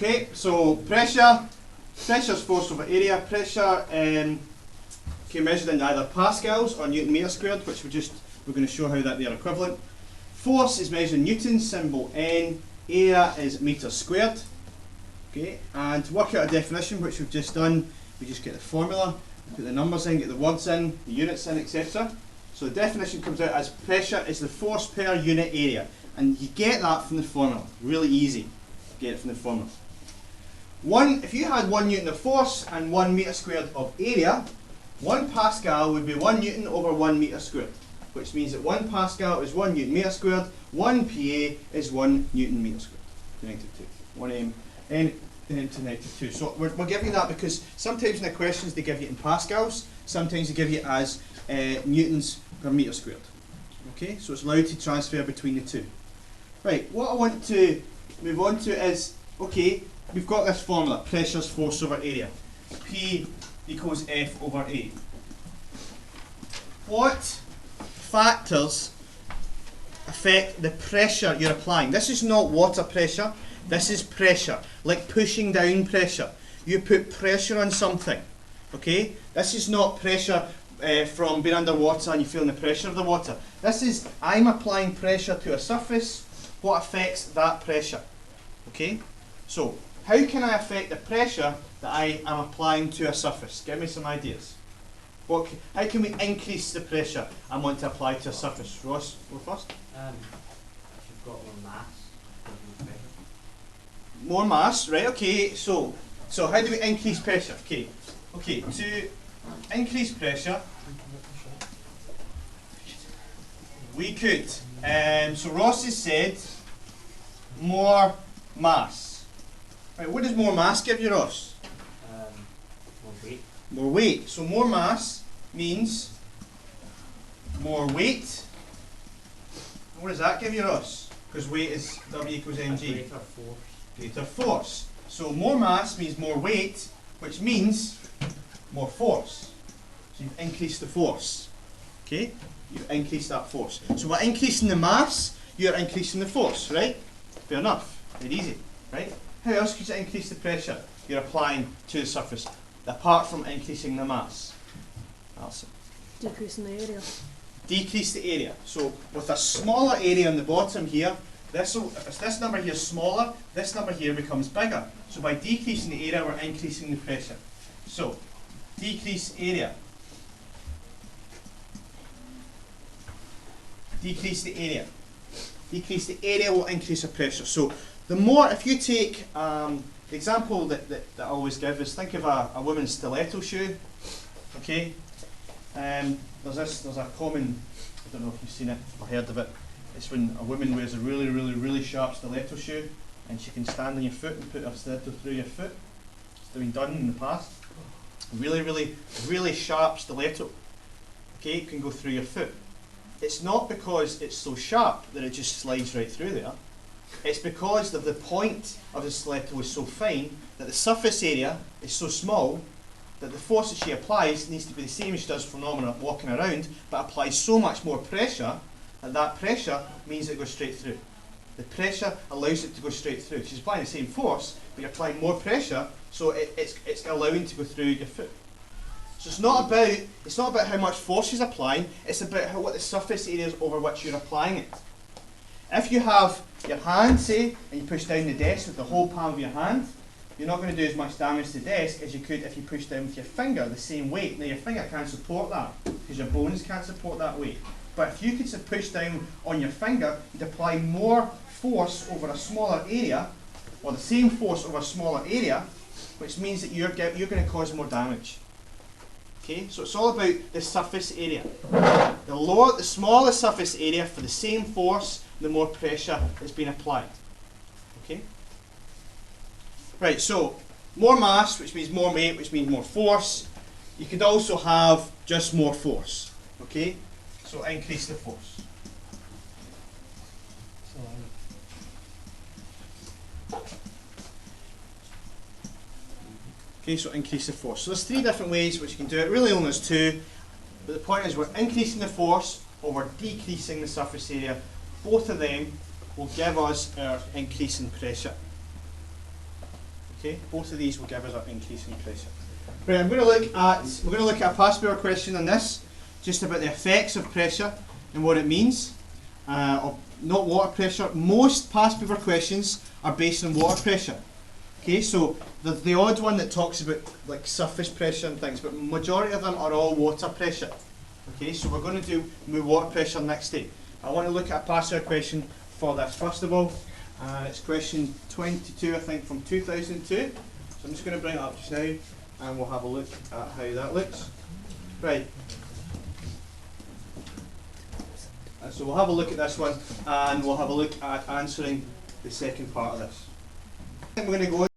Okay, so pressure is force over area. Pressure can be measured in either pascals or Newton metre squared, which we're going to show how that they are equivalent. Force is measured in newtons, symbol N. Area is metres squared. Okay, and to work out a definition, which we've just done, we just get the formula, put the numbers in, get the words in, the units in, etc. So the definition comes out as pressure is the force per unit area. And you get that from the formula. Really easy to get it from the formula. If you had 1 Newton of force and 1 metre squared of area, 1 Pascal would be 1 Newton over 1 metre squared, which means that 1 Pascal is 1 Newton metre squared, 1 PA is 1 Newton metre squared, to negative 2. 1 n to negative 2. So we're giving you that because sometimes in the questions they give you in Pascals, sometimes they give you as newtons per metre squared. Okay, so it's allowed to transfer between the two. Right, what I want to move on to is, okay, we've got this formula, pressure's force over area. P equals F over A. What factors affect the pressure you're applying? This is not water pressure, this is pressure, like pushing down pressure. You put pressure on something, okay? This is not pressure from being underwater and you're feeling the pressure of the water. This is, I'm applying pressure to a surface, what affects that pressure, okay? So, how can I affect the pressure that I am applying to a surface? Give me some ideas. How can we increase the pressure I want to apply to a surface? Ross, go first. If you've got more mass, there's more pressure. More mass, right? Okay. So how do we increase pressure? Okay. To increase pressure, we could. So Ross has said more mass. Right. What does more mass give you, Ross? More weight. More weight. So more mass means more weight. And what does that give you, Ross? Because weight is W equals mg. Greater force. Greater force. So more mass means more weight, which means more force. So you've increased the force. Okay? You've increased that force. So by increasing the mass, you're increasing the force, right? Fair enough. Very easy, right? How else could you increase the pressure you're applying to the surface, apart from increasing the mass? Alison. Decreasing the area. Decrease the area. So with a smaller area on the bottom here, if this number here is smaller, this number here becomes bigger. So by decreasing the area, we're increasing the pressure. So, decrease area. Decrease the area. Decrease the area will increase the pressure. So the more, if you take the example that I always give is, think of a woman's stiletto shoe. Okay, there's a common, I don't know if you've seen it or heard of it. It's when a woman wears a really sharp stiletto shoe, and she can stand on your foot and put her stiletto through your foot. It's been done in the past. Really sharp stiletto. Okay, it can go through your foot. It's not because it's so sharp that it just slides right through there. It's because the point of the stiletto is so fine that the surface area is so small that the force that she applies needs to be the same as she does from walking around, but applies so much more pressure that that pressure means it goes straight through. The pressure allows it to go straight through. She's applying the same force, but you're applying more pressure, so it's allowing to go through your foot. So it's not about how much force she's applying, it's about what the surface area is over which you're applying it. If you have your hand, say, and you push down the desk with the whole palm of your hand, you're not going to do as much damage to the desk as you could if you push down with your finger the same weight. Now your finger can't support that, because your bones can't support that weight. But if you could push down on your finger, you'd apply more force over a smaller area, or the same force over a smaller area, which means that you're going to cause more damage. Okay, so it's all about the surface area. The smaller the surface area for the same force, the more pressure is being applied. Okay? Right, so more mass, which means more weight, which means more force. You could also have just more force. Okay? So increase the force. Okay, so increase the force. So there's 3 different ways which you can do it. Really only there's 2. But the point is we're increasing the force or we're decreasing the surface area. Both of them will give us our increase in pressure. Okay, both of these will give us an increase in pressure. Right, we're going to look at a past paper question on this, just about the effects of pressure and what it means. Not water pressure. Most past paper questions are based on water pressure. Okay, so there's the odd one that talks about like surface pressure and things, but majority of them are all water pressure. Okay, so we're going to do water pressure next day. I want to look at a past paper question for this. First of all, it's question 22, I think, from 2002. So I'm just going to bring it up just now, and we'll have a look at how that looks. Right. So we'll have a look at this one, and we'll have a look at answering the second part of this. I think we're going to go